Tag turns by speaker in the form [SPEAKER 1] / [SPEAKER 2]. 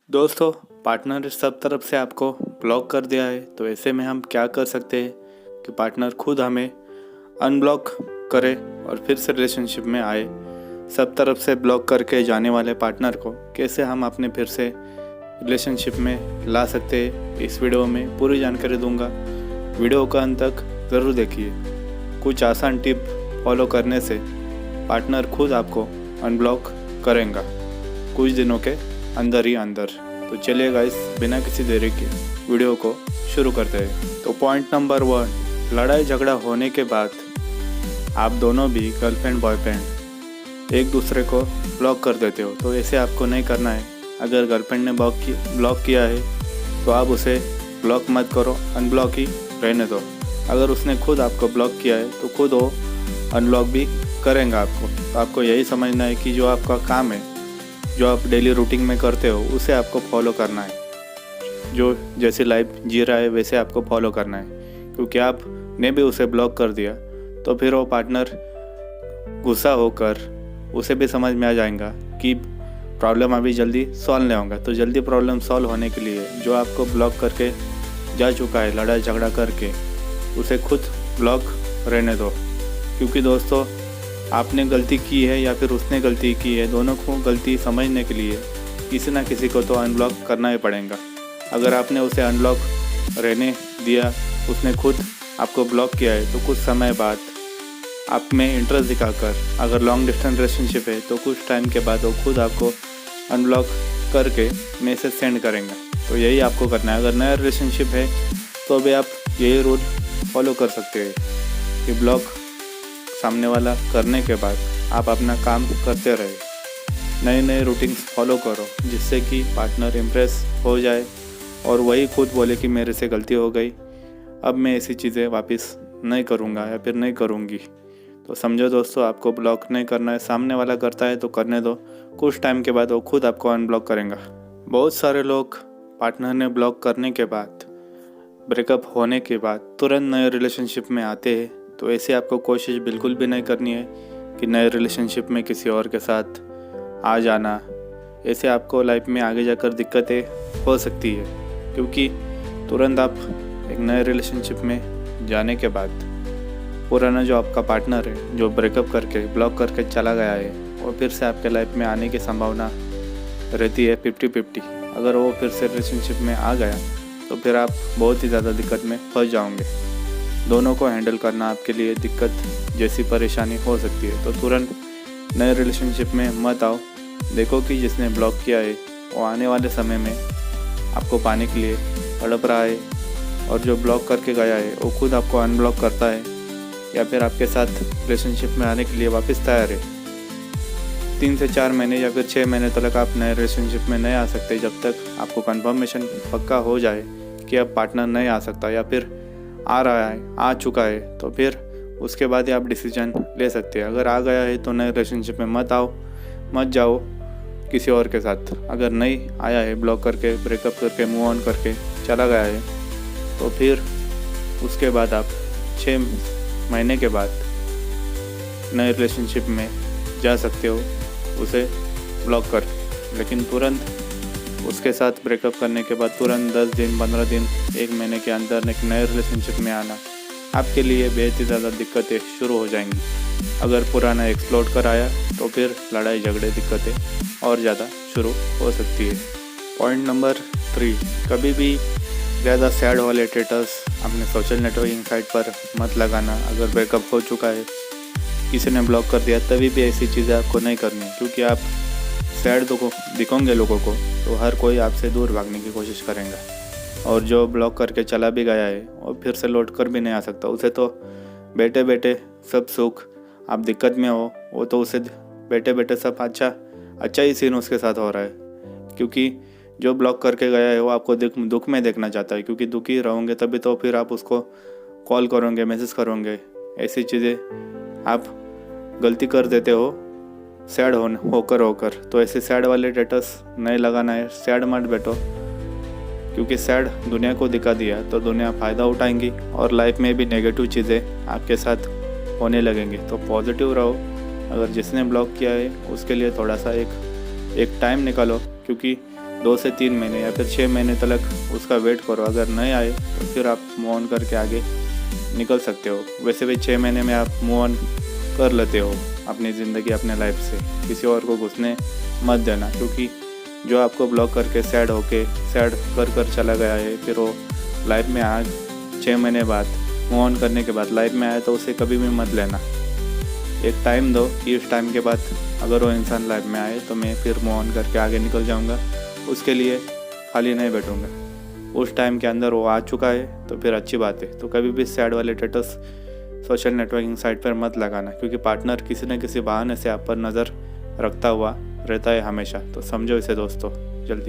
[SPEAKER 1] दोस्तों, पार्टनर सब तरफ से आपको ब्लॉक कर दिया है, तो ऐसे में हम क्या कर सकते हैं कि पार्टनर खुद हमें अनब्लॉक करे और फिर से रिलेशनशिप में आए। सब तरफ से ब्लॉक करके जाने वाले पार्टनर को कैसे हम अपने फिर से रिलेशनशिप में ला सकते हैं, इस वीडियो में पूरी जानकारी दूंगा। वीडियो का अंत तक ज़रूर देखिए। कुछ आसान टिप फॉलो करने से पार्टनर खुद आपको अनब्लॉक करेगा कुछ दिनों के अंदर ही अंदर। तो चलिए गाइस, बिना किसी देरी के वीडियो को शुरू करते हैं। तो पॉइंट नंबर 1, लड़ाई झगड़ा होने के बाद आप दोनों भी गर्लफ्रेंड बॉयफ्रेंड एक दूसरे को ब्लॉक कर देते हो, तो ऐसे आपको नहीं करना है। अगर गर्लफ्रेंड ने ब्लॉक किया है तो आप उसे ब्लॉक मत करो, अनब्लॉक ही रहने दो। अगर उसने खुद आपको ब्लॉक किया है तो खुद वो अनब्लॉक भी करेंगे आपको। तो आपको यही समझना है कि जो आपका काम है, जो आप डेली रूटीन में करते हो, उसे आपको फॉलो करना है। जो जैसी लाइफ जी रहा है वैसे आपको फॉलो करना है, क्योंकि आपने भी उसे ब्लॉक कर दिया तो फिर वो पार्टनर गुस्सा होकर उसे भी समझ में आ जाएगा कि प्रॉब्लम अभी जल्दी सॉल्व नहीं होगा। तो जल्दी प्रॉब्लम सॉल्व होने के लिए जो आपको ब्लॉक करके जा चुका है लड़ाई झगड़ा करके, उसे खुद ब्लॉक रहने दो। क्योंकि दोस्तों, आपने गलती की है या फिर उसने गलती की है, दोनों को गलती समझने के लिए किसी ना किसी को तो अनब्लॉक करना ही पड़ेगा। अगर आपने उसे अनब्लॉक रहने दिया, उसने खुद आपको ब्लॉक किया है, तो कुछ समय बाद आप में इंटरेस्ट दिखाकर, अगर लॉन्ग डिस्टेंस रिलेशनशिप है तो कुछ टाइम के बाद वो खुद आपको अनब्लॉक करके मैसेज सेंड करेंगे। तो यही आपको करना है। अगर नया रिलेशनशिप है तो भी आप यही रूल फॉलो कर सकते हैं कि ब्लॉक सामने वाला करने के बाद आप अपना काम करते रहे। नए नए रूटीन्स फॉलो करो जिससे कि पार्टनर इम्प्रेस हो जाए और वही खुद बोले कि मेरे से गलती हो गई, अब मैं ऐसी चीज़ें वापस नहीं करूँगा या फिर नहीं करूँगी। तो समझो दोस्तों, आपको ब्लॉक नहीं करना है। सामने वाला करता है तो करने दो, कुछ टाइम के बाद वो खुद आपको अनब्लॉक करेगा। बहुत सारे लोग पार्टनर ने ब्लॉक करने के बाद, ब्रेकअप होने के बाद तुरंत नए रिलेशनशिप में आते हैं। तो ऐसे आपको कोशिश बिल्कुल भी नहीं करनी है कि नए रिलेशनशिप में किसी और के साथ आ जाना। ऐसे आपको लाइफ में आगे जाकर दिक्कतें हो सकती है, क्योंकि तुरंत आप एक नए रिलेशनशिप में जाने के बाद पुराना जो आपका पार्टनर है, जो ब्रेकअप करके ब्लॉक करके चला गया है, वो फिर से आपके लाइफ में आने की संभावना रहती है 50-50। अगर वो फिर से रिलेशनशिप में आ गया तो फिर आप बहुत ही ज़्यादा दिक्कत में फंस जाओगे। दोनों को हैंडल करना आपके लिए दिक्कत जैसी परेशानी हो सकती है। तो तुरंत नए रिलेशनशिप में मत आओ। देखो कि जिसने ब्लॉक किया है वो आने वाले समय में आपको पाने के लिए तड़प रहा है, और जो ब्लॉक करके गया है वो खुद आपको अनब्लॉक करता है या फिर आपके साथ रिलेशनशिप में आने के लिए वापस तैयार है। 3 से 4 महीने या फिर 6 महीने तक आप नए रिलेशनशिप में नहीं आ सकते, जब तक आपको कंफर्मेशन पक्का हो जाए कि अब पार्टनर नहीं आ सकता या फिर आ रहा है, आ चुका है। तो फिर उसके बाद ही आप डिसीजन ले सकते हैं। अगर आ गया है तो नए रिलेशनशिप में मत जाओ किसी और के साथ। अगर नहीं आया है, ब्लॉक करके ब्रेकअप करके मूव ऑन करके चला गया है, तो फिर उसके बाद आप 6 महीने के बाद नए रिलेशनशिप में जा सकते हो उसे ब्लॉक कर। लेकिन तुरंत उसके साथ ब्रेकअप करने के बाद तुरंत 10 दिन 15 दिन 1 महीने के अंदर एक नए रिलेशनशिप में आना आपके लिए बेहद ही ज़्यादा दिक्कतें शुरू हो जाएंगी। अगर पुराना एक्सप्लोर कर आया तो फिर लड़ाई झगड़े दिक्कतें और ज़्यादा शुरू हो सकती है। पॉइंट नंबर 3, कभी भी ज़्यादा सैड वाले स्टेटस अपने सोशल नेटवर्किंग साइट पर मत लगाना। अगर ब्रेकअप हो चुका है, किसी ने ब्लॉक कर दिया, तभी भी ऐसी चीज़ें आपको नहीं करनी, क्योंकि आप सैड दिखोगे लोगों को तो हर कोई आपसे दूर भागने की कोशिश करेगा। और जो ब्लॉक करके चला भी गया है और फिर से लौट कर भी नहीं आ सकता, उसे तो बैठे बैठे सब सुख, आप दिक्कत में हो, वो तो उसे बैठे बैठे सब अच्छा ही सीन उसके साथ हो रहा है। क्योंकि जो ब्लॉक करके गया है वो आपको दुख में देखना चाहता है, क्योंकि दुखी रहोगे तभी तो फिर आप उसको कॉल करोगे, मैसेज करोगे। ऐसी चीज़ें आप गलती कर देते हो सैड होकर। तो ऐसे सैड वाले स्टेटस नहीं लगाना है। सैड मत बैठो, क्योंकि सैड दुनिया को दिखा दिया तो दुनिया फ़ायदा उठाएंगी और लाइफ में भी नेगेटिव चीज़ें आपके साथ होने लगेंगी। तो पॉजिटिव रहो। अगर जिसने ब्लॉक किया है उसके लिए थोड़ा सा एक टाइम निकालो, क्योंकि 2 से 3 महीने या फिर 6 महीने तक उसका वेट करो। अगर नहीं आए तो फिर आप मूव ऑन करके आगे निकल सकते हो। वैसे भी 6 महीने में आप मूव ऑन कर लेते हो अपनी ज़िंदगी, अपने लाइफ से। किसी और को घुसने मत देना, क्योंकि जो आपको ब्लॉक करके सैड कर चला गया है, फिर वो लाइफ में आज 6 महीने बाद मूव ऑन करने के बाद लाइफ में आए तो उसे कभी भी मत लेना। एक टाइम दो कि उस टाइम के बाद अगर वो इंसान लाइफ में आए तो मैं फिर मूव ऑन करके आगे निकल जाऊंगा, उसके लिए खाली नहीं बैठूंगा। उस टाइम के अंदर वो आ चुका है तो फिर अच्छी बात है। तो कभी भी सैड वाले स्टेटस सोशल नेटवर्किंग साइट पर मत लगाना, क्योंकि पार्टनर किसी न किसी बहाने से आप पर नज़र रखता हुआ रहता है हमेशा। तो समझो इसे दोस्तों जल्दी।